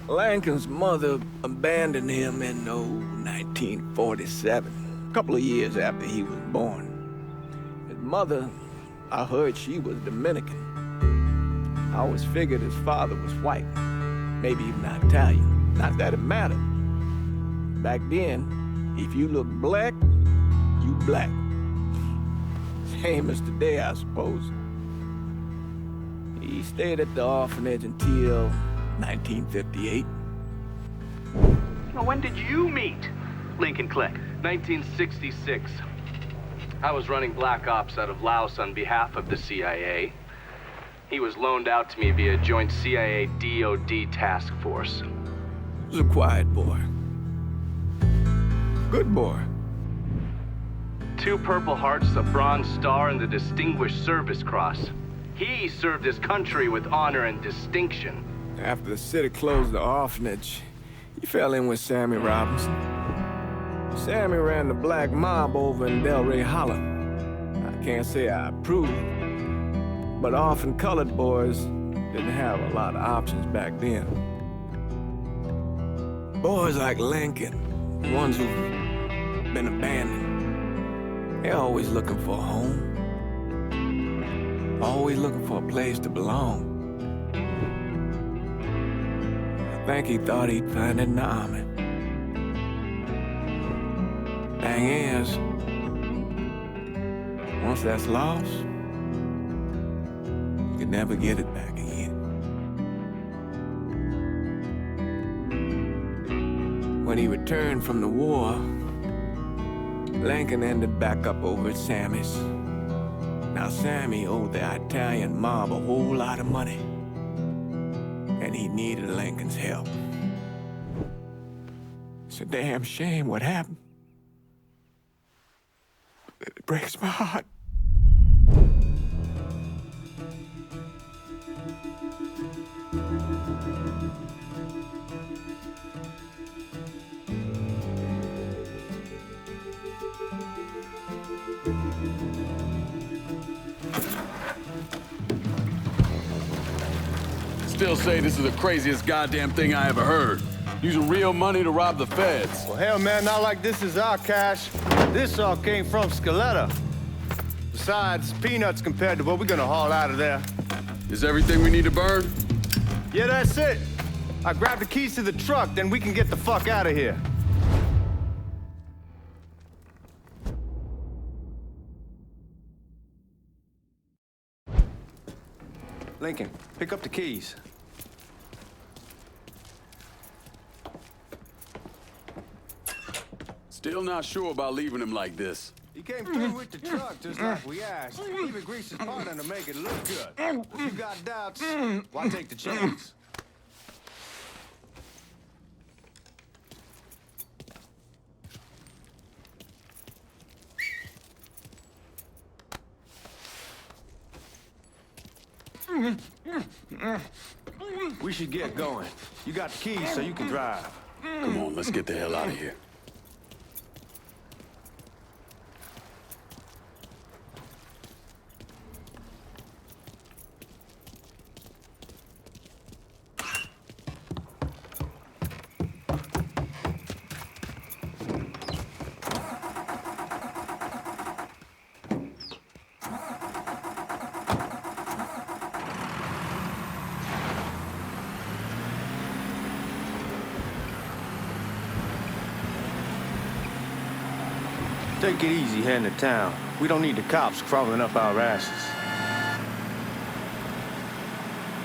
Lincoln's mother abandoned him in 1947, a couple of years after he was born. His mother, I heard she was Dominican. I always figured his father was white, maybe even Italian. Not that it mattered. Back then, if you looked black, you black. Same as today, I suppose. He stayed at the orphanage until 1958. Now, when did you meet Lincoln Click? 1966. I was running black ops out of Laos on behalf of the CIA. He was loaned out to me via joint CIA-DOD task force. He was a quiet boy. Good boy. 2 Purple Hearts, a Bronze Star, and the Distinguished Service Cross. He served his country with honor and distinction. After the city closed the orphanage, he fell in with Sammy Robinson. Sammy ran the black mob over in Delray Hollow. I can't say I approve, but orphan colored boys didn't have a lot of options back then. Boys like Lincoln, ones who've been abandoned, they're always looking for a home. Always looking for a place to belong. I think he thought he'd find it in the army. Thing is, once that's lost, you can never get it back again. When he returned from the war, Lincoln ended back up over at Sammy's. Now, Sammy owed the Italian mob a whole lot of money, and he needed Lincoln's help. It's a damn shame what happened. It breaks my heart. Still say this is the craziest goddamn thing I ever heard. Using real money to rob the feds. Well, hell, man, not like this is our cash. This all came from Scaletta. Besides, peanuts compared to what we're gonna haul out of there. Is everything we need to burn? Yeah, that's it. I grabbed the keys to the truck, then we can get the fuck out of here. Lincoln, pick up the keys. Still not sure about leaving him like this. He came through with the truck just like we asked. Even greased his partner to make it look good. If you got doubts, why take the chance? We should get going. You got the keys so you can drive. Come on, let's get the hell out of here. Take it easy heading to town. We don't need the cops crawling up our asses.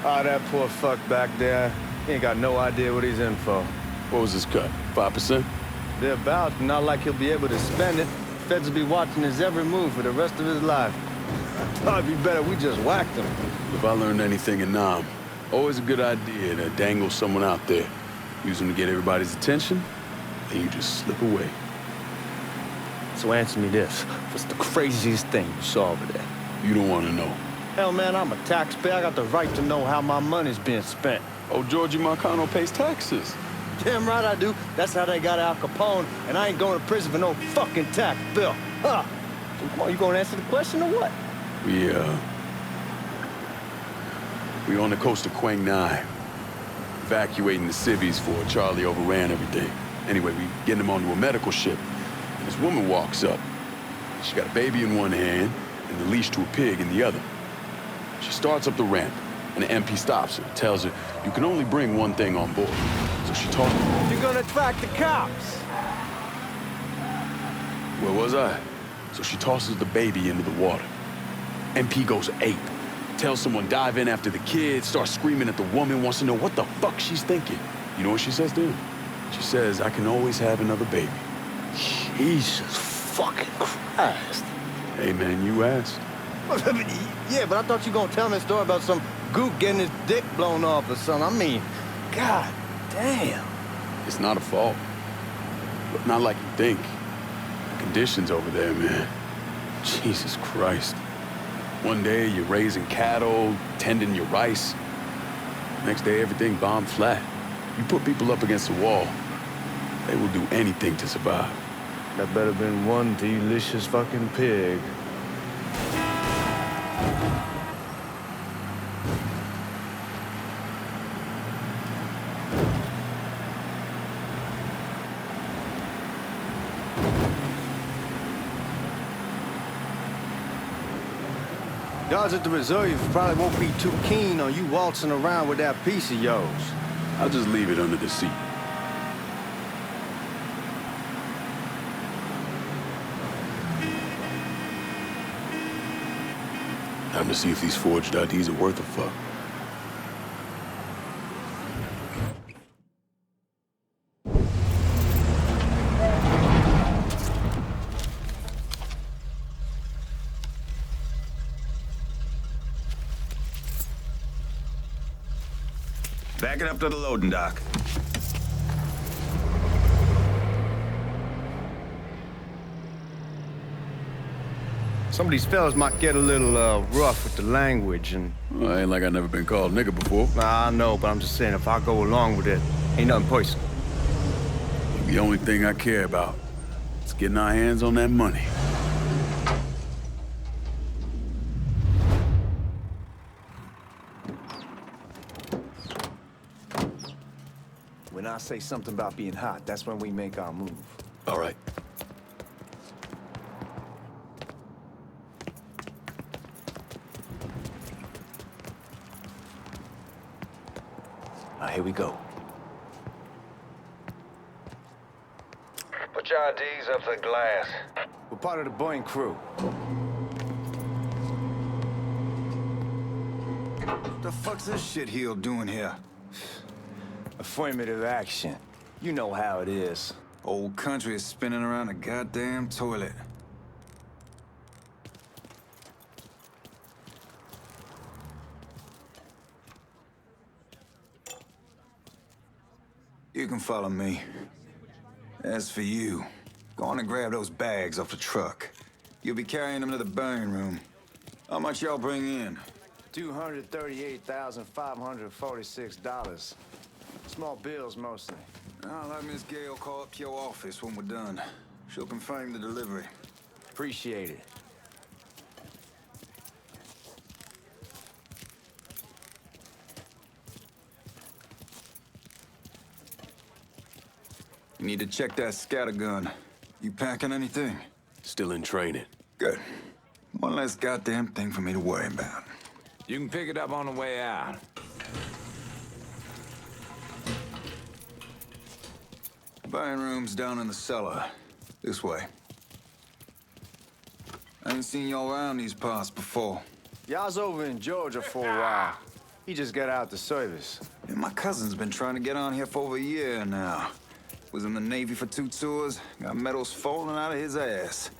Ah, that poor fuck back there. He ain't got no idea what he's in for. What was his cut? 5%? They're about, not like he'll be able to spend it. Feds will be watching his every move for the rest of his life. Thought it'd be better we just whacked him. If I learned anything in Nam, always a good idea to dangle someone out there. Use them to get everybody's attention, then you just slip away. So answer me this. What's the craziest thing you saw over there? You don't want to know. Hell, man, I'm a taxpayer. I got the right to know how my money's being spent. Oh, Georgie Marcano pays taxes. Damn right I do. That's how they got Al Capone, and I ain't going to prison for no fucking tax bill. Huh. So come on, you gonna answer the question or what? We on the coast of Quang Ngai. evacuating the civvies for Charlie overran everything. Anyway, we getting him onto a medical ship. And this woman walks up. She got a baby in one hand and the leash to a pig in the other. She starts up the ramp, and the MP stops her, tells her, you can only bring one thing on board. So she talks. You're gonna attract the cops. Where was I? So she tosses the baby into the water. MP goes ape. Tells someone dive in after the kid, starts screaming at the woman, wants to know what the fuck she's thinking. You know what she says to him? She says, I can always have another baby. Jesus fucking Christ. Hey man, you asked. Yeah, but I thought you were gonna tell me a story about some gook getting his dick blown off or something. I mean, god damn. It's not a fault. But not like you think. The conditions over there, man. Jesus Christ. One day you're raising cattle, tending your rice. Next day everything bombed flat. You put people up against the wall, they will do anything to survive. That better been one delicious fucking pig. Guards at the reserve probably won't be too keen on you waltzing around with that piece of yours. I'll just leave it under the seat. Time to see if these forged IDs are worth a fuck. Back it up to the loading dock. Some of these fellas might get a little rough with the language and... Well, ain't like I never been called nigga before. Nah, I know, but I'm just saying, if I go along with it, ain't nothing personal. The only thing I care about is getting our hands on that money. When I say something about being hot, that's when we make our move. All right. Now, here we go. Put your IDs up to the glass. We're part of the Boeing crew. What the fuck's this shitheel doing here? Affirmative action. You know how it is. Old country is spinning around a goddamn toilet. You can follow me. As for you, go on and grab those bags off the truck. You'll be carrying them to the burn room. How much y'all bring in? $238,546. Small bills, mostly. I'll have Miss Gale call up to your office when we're done. She'll confirm the delivery. Appreciate it. You need to check that scattergun. You packing anything? Still in training. Good. One less goddamn thing for me to worry about. You can pick it up on the way out. Buying room's down in the cellar. This way. I ain't seen y'all around these parts before. Y'all's over in Georgia for a while. He just got out the service. And my cousin's been trying to get on here for over a year now. Was in the Navy for 2 tours, got medals falling out of his ass.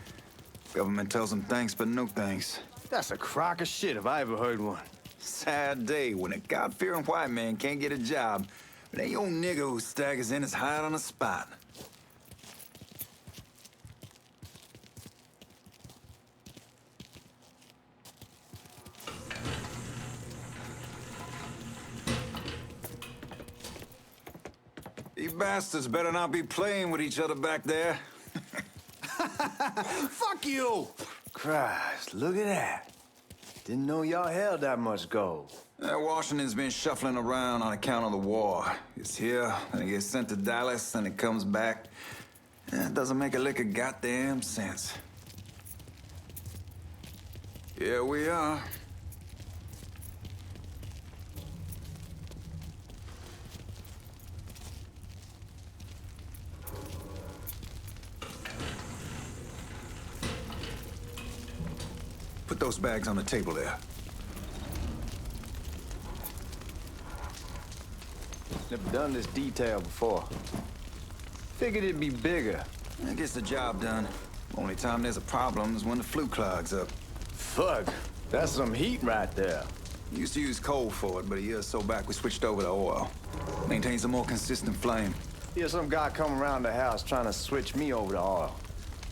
Government tells him thanks, but no thanks. That's a crock of shit if I ever heard one. Sad day when a God-fearing white man can't get a job, but ain't old nigga who staggers in his hide on the spot. You bastards better not be playing with each other back there. Fuck you! Christ, look at that. Didn't know y'all held that much gold. Washington's been shuffling around on account of the war. It's here, then it gets sent to Dallas, then it comes back. It doesn't make a lick of goddamn sense. Here we are. Put those bags on the table there. Never done this detail before. Figured it'd be bigger. That gets the job done. Only time there's a problem is when the flue clogs up. Fuck, that's some heat right there. Used to use coal for it, but a year or so back we switched over to oil. Maintains a more consistent flame. Here's some guy come around the house trying to switch me over to oil.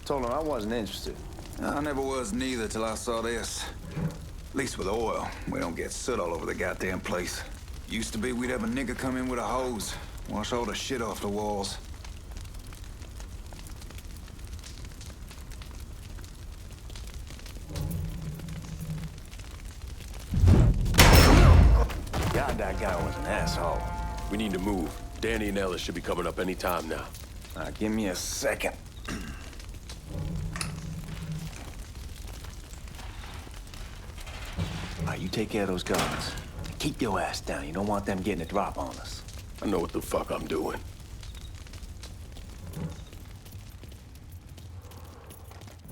Told him I wasn't interested. I never was neither till I saw this. At least with oil, we don't get soot all over the goddamn place. Used to be we'd have a nigger come in with a hose, wash all the shit off the walls. God, that guy was an asshole. We need to move. Danny and Ellis should be coming up any time now. Give me a second. All right, you take care of those guards. Keep your ass down. You don't want them getting a drop on us. I know what the fuck I'm doing.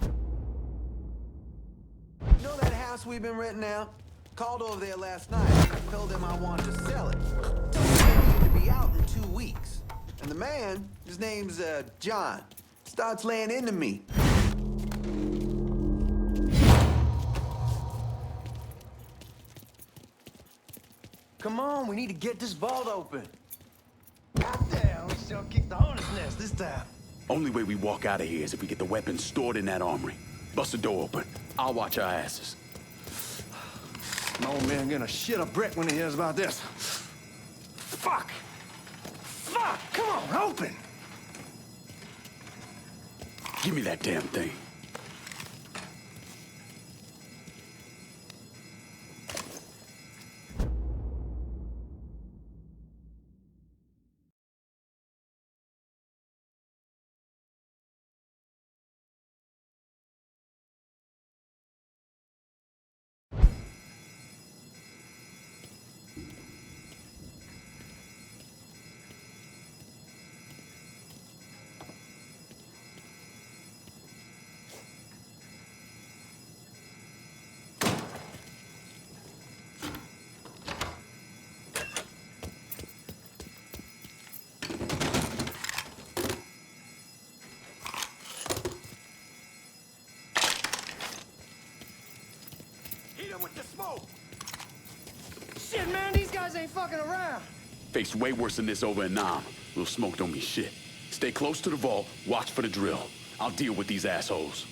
You know that house we've been renting out? Called over there last night. Told them I wanted to sell it. Told them it needed to be out in 2 weeks. And the man, his name's John, starts laying into me. Come on, we need to get this vault open. Goddamn, we sure kicked the hornet's nest this time. Only way we walk out of here is if we get the weapons stored in that armory. Bust the door open. I'll watch our asses. My old man gonna shit a brick when he hears about this. Fuck! Fuck! Come on, open! Give me that damn thing. With the smoke! Shit, man, these guys ain't fucking around. Faced way worse than this over in Nam. Little smoke don't mean shit. Stay close to the vault, watch for the drill. I'll deal with these assholes.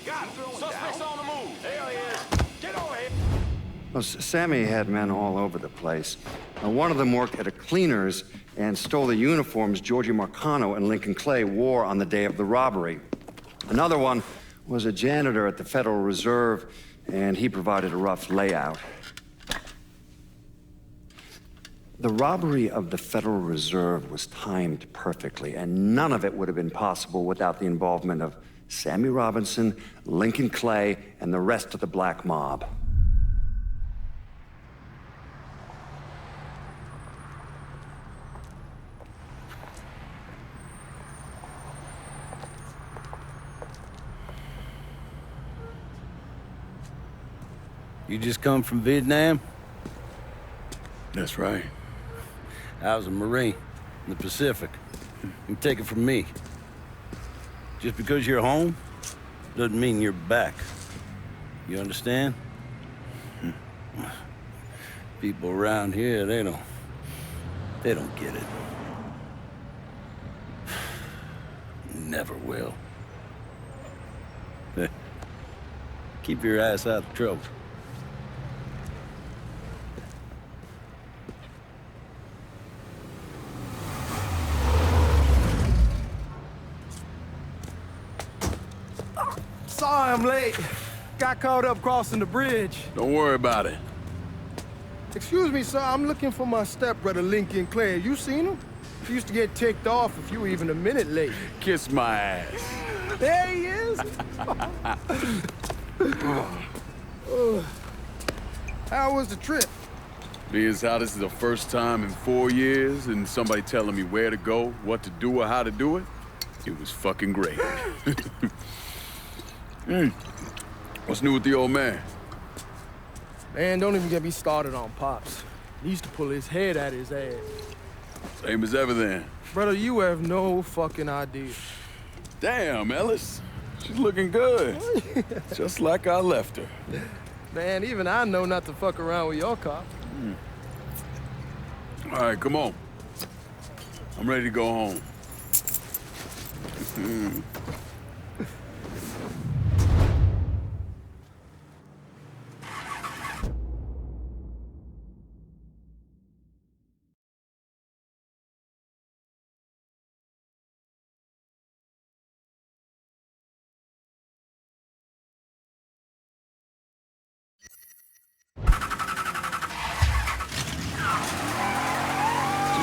Got him! Suspect's on the move! There he is! Get over here! Well, Sammy had men all over the place. One of them worked at a cleaner's and stole the uniforms Georgie Marcano and Lincoln Clay wore on the day of the robbery. Another one was a janitor at the Federal Reserve, and he provided a rough layout. The robbery of the Federal Reserve was timed perfectly, and none of it would have been possible without the involvement of Sammy Robinson, Lincoln Clay, and the rest of the Black Mob. You just come from Vietnam? That's right. I was a Marine in the Pacific. You take it from me. Just because you're home doesn't mean you're back. You understand? People around here, they don't get it. Never will. Keep your ass out of trouble. Saw him I'm late. Got caught up crossing the bridge. Don't worry about it. Excuse me, sir. I'm looking for my stepbrother, Lincoln Clay. You seen him? He used to get ticked off if you were even a minute late. Kiss my ass. There he is. How was the trip? Being as how this is the first time in 4 years and somebody telling me where to go, what to do, or how to do it, it was fucking great. What's new with the old man? Man, don't even get me started on Pops. He used to pull his head out his ass. Same as ever then. Brother, you have no fucking idea. Damn, Ellis. She's looking good. Just like I left her. Man, even I know not to fuck around with your cop. All right, come on. I'm ready to go home.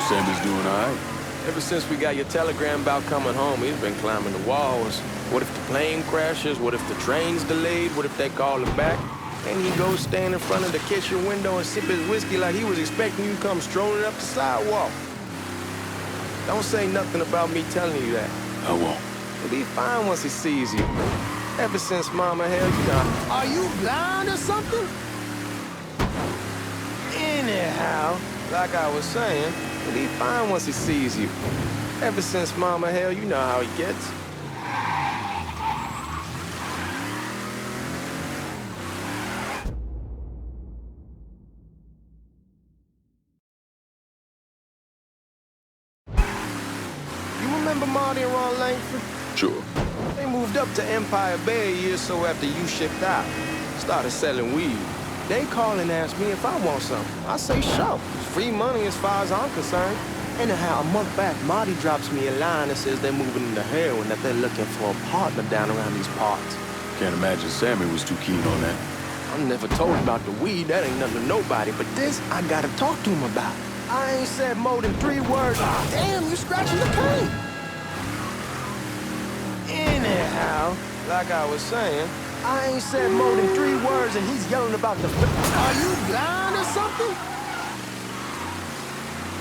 Sammy's doing all right. Ever since we got your telegram about coming home, he's been climbing the walls. What if the plane crashes? What if the train's delayed? What if they call him back? And he goes stand in front of the kitchen window and sip his whiskey like he was expecting you to come strolling up the sidewalk. Don't say nothing about me telling you that. I won't. He'll be fine once he sees you. Ever since Mama held you down. Are you blind or something? Anyhow, like I was saying, he'll be fine once he sees you. Ever since Mama hell, you know how he gets. You remember Marty and Ron Langford? Sure. They moved up to Empire Bay a year or so after you shipped out. Started selling weed. They call and ask me if I want something. I say, sure. It's free money as far as I'm concerned. Anyhow, a month back, Marty drops me a line that says they're moving into heroin, that they're looking for a partner down around these parts. Can't imagine Sammy was too keen on that. I'm never told about the weed. That ain't nothing to nobody. But this, I gotta talk to him about. I ain't said more than 3 words. Damn, you scratching the cane. Anyhow, like I was saying, I ain't said more than 3 words and he's yelling about the... Are you blind or something?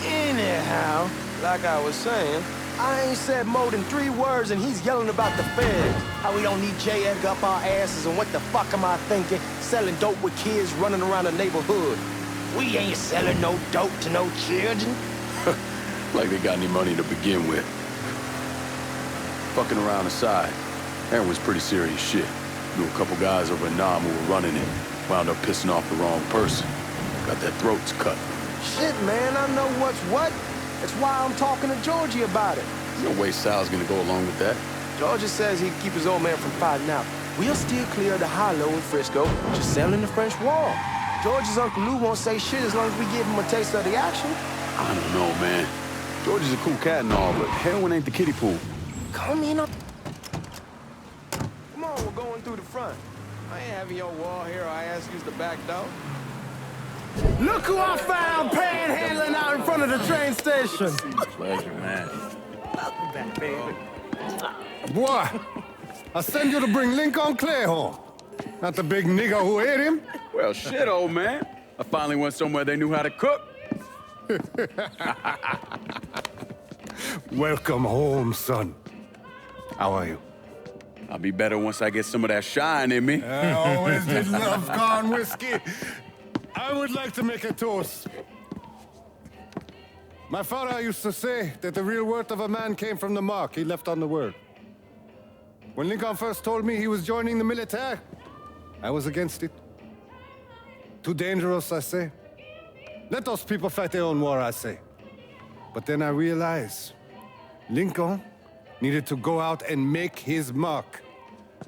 Anyhow, like I was saying, I ain't said more than 3 words and he's yelling about the feds. How we don't need J. Edgar up our asses and what the fuck am I thinking? Selling dope with kids running around the neighborhood. We ain't selling no dope to no children. Like they got any money to begin with. Fucking around aside, heroin's pretty serious shit. Knew a couple guys over in Nam who were running it. Wound up pissing off the wrong person. Got their throats cut. Shit, man, I know what's what. That's why I'm talking to Georgie about it. There's no way Sal's gonna go along with that. Georgie says he'd keep his old man from fighting out. We'll steer clear of the hollow in Frisco, just selling the French Wall. George's Uncle Lou won't say shit as long as we give him a taste of the action. I don't know, man. George is a cool cat and all, but heroin ain't the kiddie pool. Come in up. Come on, we're going through the front. I ain't having your wall here, I ask use the back door. Look who I found panhandling out in front of the train station. Pleasure, man. Welcome back, baby. Boy, I send you to bring Lincoln Clay home. Not the big nigga who ate him. Well, shit, old man. I finally went somewhere they knew how to cook. Welcome home, son. How are you? I'll be better once I get some of that shine in me. I always did love corn whiskey. I would like to make a toast. My father used to say that the real worth of a man came from the mark he left on the world. When Lincoln first told me he was joining the military, I was against it. Too dangerous, I say. Let those people fight their own war, I say. But then I realized Lincoln needed to go out and make his mark.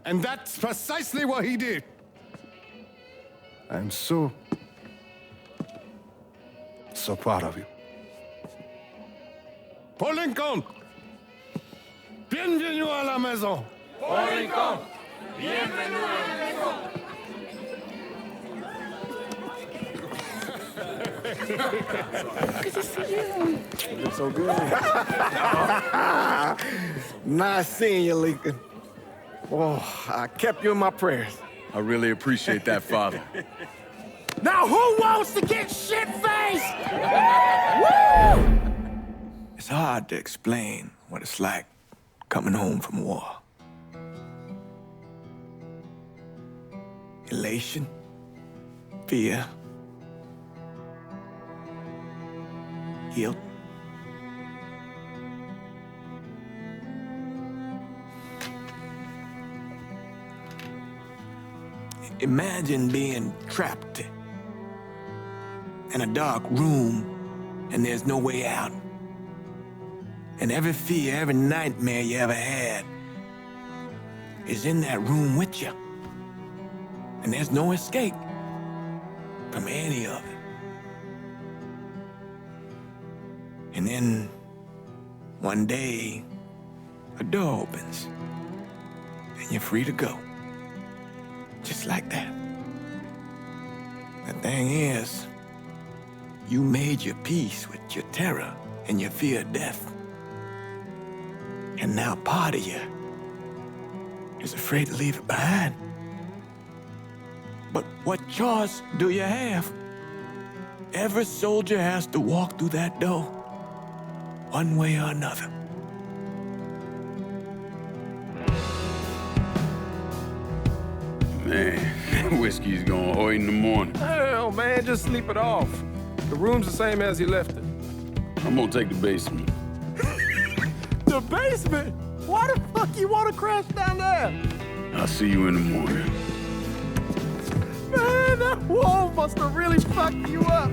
And that's precisely what he did. I'm so proud of you. Paul Lincoln! Bienvenue à la maison! Paul Lincoln! Good to see you. You look so good. Nice seeing you, Lincoln. Oh, I kept you in my prayers. I really appreciate that, Father. Now who wants to get shit-faced? Woo! It's hard to explain what it's like coming home from war. Elation, fear, guilt. Imagine being trapped in a dark room and there's no way out. And every fear, every nightmare you ever had is in that room with you. And there's no escape from any of it. And then one day, a door opens and you're free to go. Just like that. The thing is, you made your peace with your terror and your fear of death. And now part of you is afraid to leave it behind. But what choice do you have? Every soldier has to walk through that door, one way or another. Man, whiskey's going hoy in the morning. Hell, man, just sleep it off. The room's the same as you left it. I'm gonna take the basement. The basement? Why the fuck you want to crash down there? I'll see you in the morning. Man, that wall must have really fucked you up.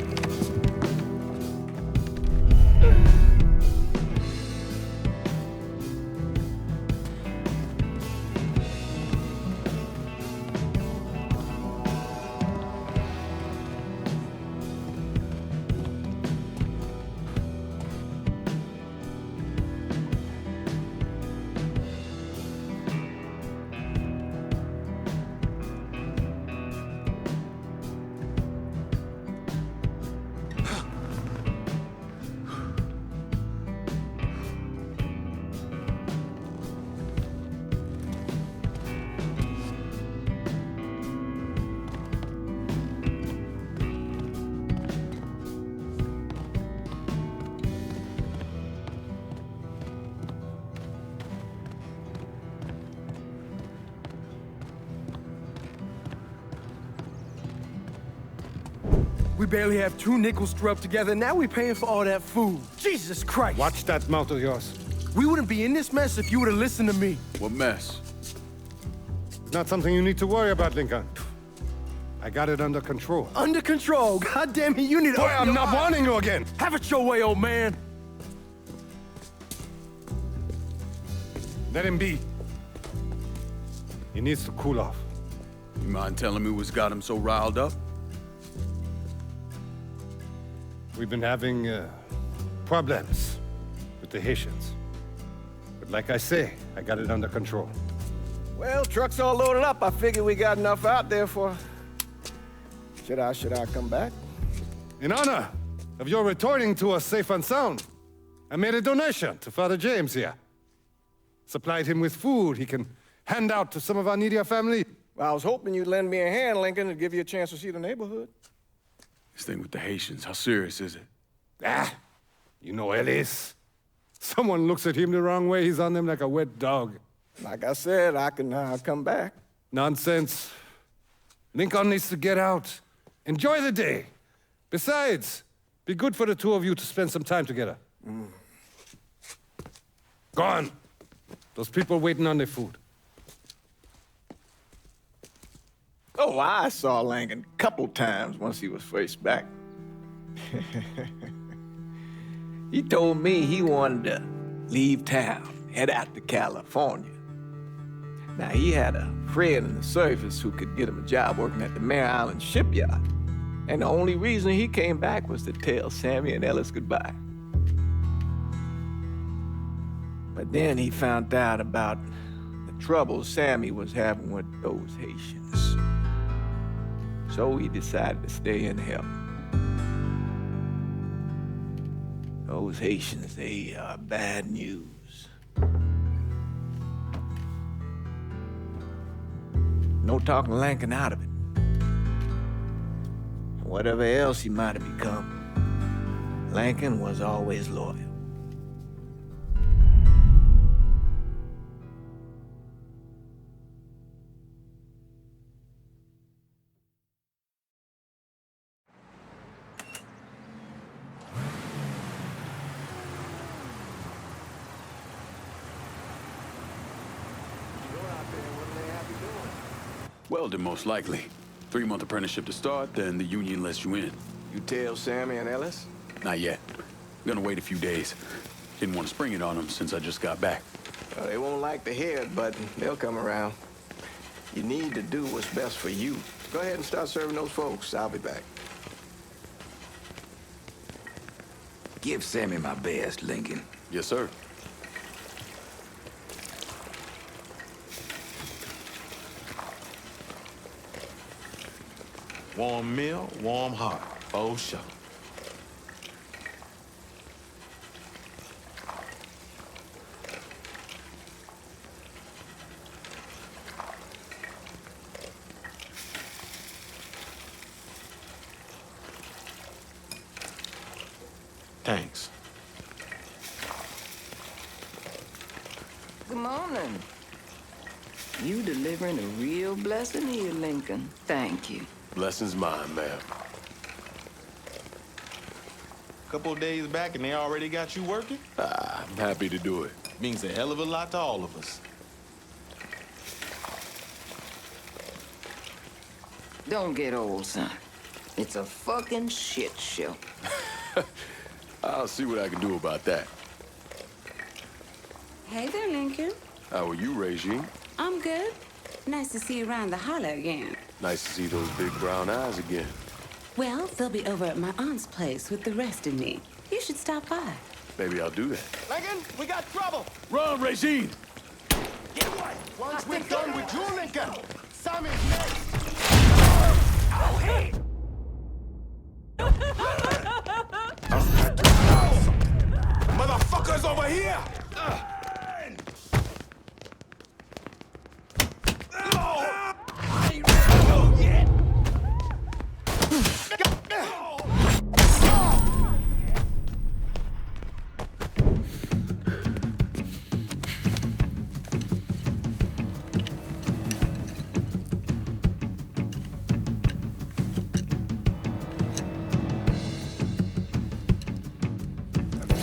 We barely have 2 nickels to rub together, and now we're paying for all that food. Jesus Christ! Watch that mouth of yours. We wouldn't be in this mess if you would have listened to me. What mess? It's not something you need to worry about, Lincoln. I got it under control. Under control? God damn it, you need to... Boy, I'm not warning you again! Have it your way, old man! Let him be. He needs to cool off. You mind telling me what's got him so riled up? We've been having problems with the Haitians. But like I say, I got it under control. Well, truck's all loaded up. I figure we got enough out there for... Should I come back? In honor of your returning to us safe and sound, I made a donation to Father James here. Supplied him with food he can hand out to some of our needier family. Well, I was hoping you'd lend me a hand, Lincoln, and give you a chance to see the neighborhood. This thing with the Haitians, how serious is it? Ah, you know Ellis. Someone looks at him the wrong way, he's on them like a wet dog. Like I said, I can come back. Nonsense. Lincoln needs to get out. Enjoy the day. Besides, be good for the two of you to spend some time together. Go on. Those people waiting on their food. Oh, I saw Lincoln a couple times once he was first back. He told me he wanted to leave town, head out to California. Now, he had a friend in the service who could get him a job working at the Mare Island shipyard. And the only reason he came back was to tell Sammy and Ellis goodbye. But then he found out about the trouble Sammy was having with those Haitians. So he decided to stay and help. Those Haitians, they are bad news. No talking Lincoln out of it. Whatever else he might have become, Lincoln was always loyal. Welding, most likely. 3-month apprenticeship to start, then the union lets you in. You tell Sammy and Ellis? Not yet. Gonna wait a few days. Didn't want to spring it on them since I just got back. Well, they won't like to hear it, but they'll come around. You need to do what's best for you. Go ahead and start serving those folks. I'll be back. Give Sammy my best, Lincoln. Yes, sir. Warm meal, warm heart. Oh, sure. Thanks. Good morning. You delivering a real blessing here, Lincoln. Thank you. Blessing's mine, ma'am. Couple of days back and they already got you working? I'm happy to do it. Means a hell of a lot to all of us. Don't get old, son. It's a fucking shit show. I'll see what I can do about that. Hey there, Lincoln. How are you, Regine? I'm good. Nice to see you around the holler again. Nice to see those big brown eyes again. Well, they'll be over at my aunt's place with the rest of me. You should stop by. Maybe I'll do that. Lincoln, we got trouble! Run, Regine! Get away! Once we're done with you, Lincoln, Sammy's next! Oh, hey! Motherfuckers over here!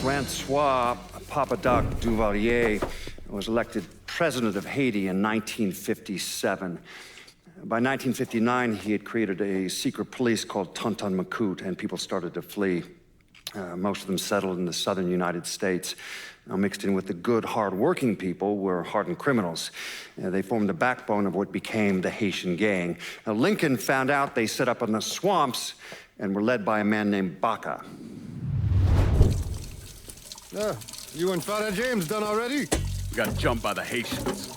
Francois Papadoc Duvalier was elected president of Haiti in 1957. By 1959, he had created a secret police called Tonton Macoute, and people started to flee. Most of them settled in the southern United States. Now, mixed in with the good, hard-working people were hardened criminals. They formed the backbone of what became the Haitian gang. Now, Lincoln found out they set up in the swamps and were led by a man named Baka. You and Father James done already? We got jumped by the Haitians.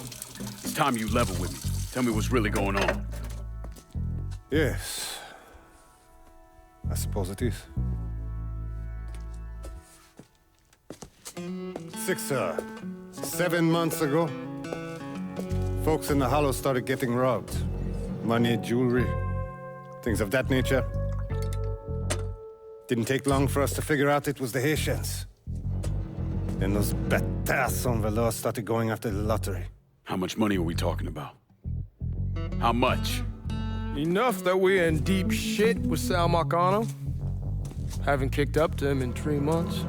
It's time you level with me. Tell me what's really going on. Yes. I suppose it is. 7 months ago, folks in the Hollow started getting robbed. Money, jewelry, things of that nature. Didn't take long for us to figure out it was the Haitians. Then those bâtards on velours started going after the lottery. How much money are we talking about? How much? Enough that we're in deep shit with Sal Marcano. Haven't kicked up to him in 3 months.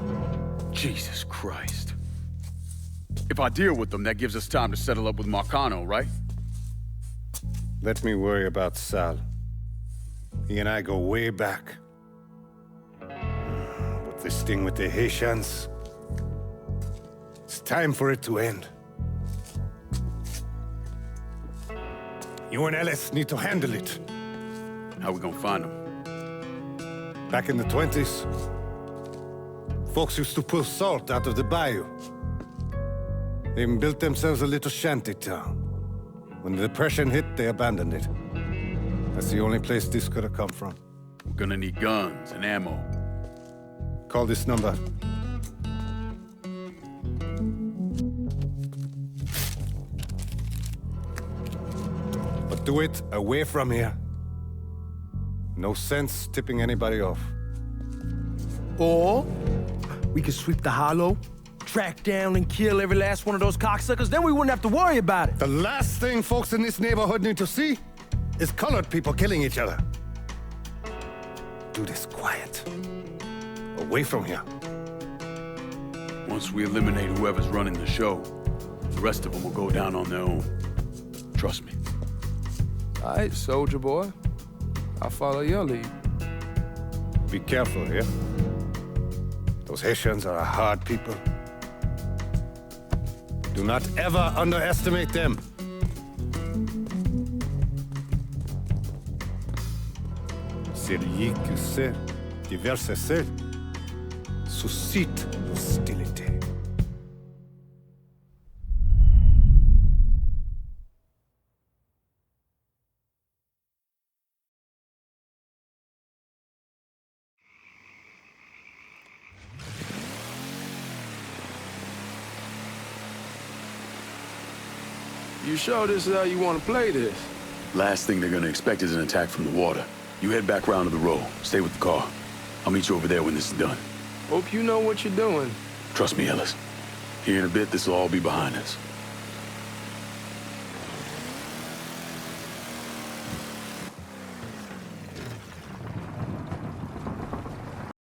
Jesus Christ. If I deal with them, that gives us time to settle up with Marcano, right? Let me worry about Sal. He and I go way back. But this thing with the Haitians, it's time for it to end. You and Ellis need to handle it. How we gonna find them? Back in the 20s, folks used to pull salt out of the bayou. They even built themselves a little shanty town. When the Depression hit, they abandoned it. That's the only place this could have come from. We're gonna need guns and ammo. Call this number. But do it away from here. No sense tipping anybody off. Or we could sweep the hollow, track down and kill every last one of those cocksuckers, then we wouldn't have to worry about it. The last thing folks in this neighborhood need to see is colored people killing each other. Do this quiet. Away from here. Once we eliminate whoever's running the show, the rest of them will go down on their own. Trust me. All right, soldier boy. I'll follow your lead. Be careful here. Those Haitians are a hard people. Do not ever underestimate them. Celui qui sait diverser seul suscite hostilité. You sure this is how you want to play this? Last thing they're gonna expect is an attack from the water. You head back round to the row. Stay with the car. I'll meet you over there when this is done. Hope you know what you're doing. Trust me, Ellis. Here in a bit, this will all be behind us.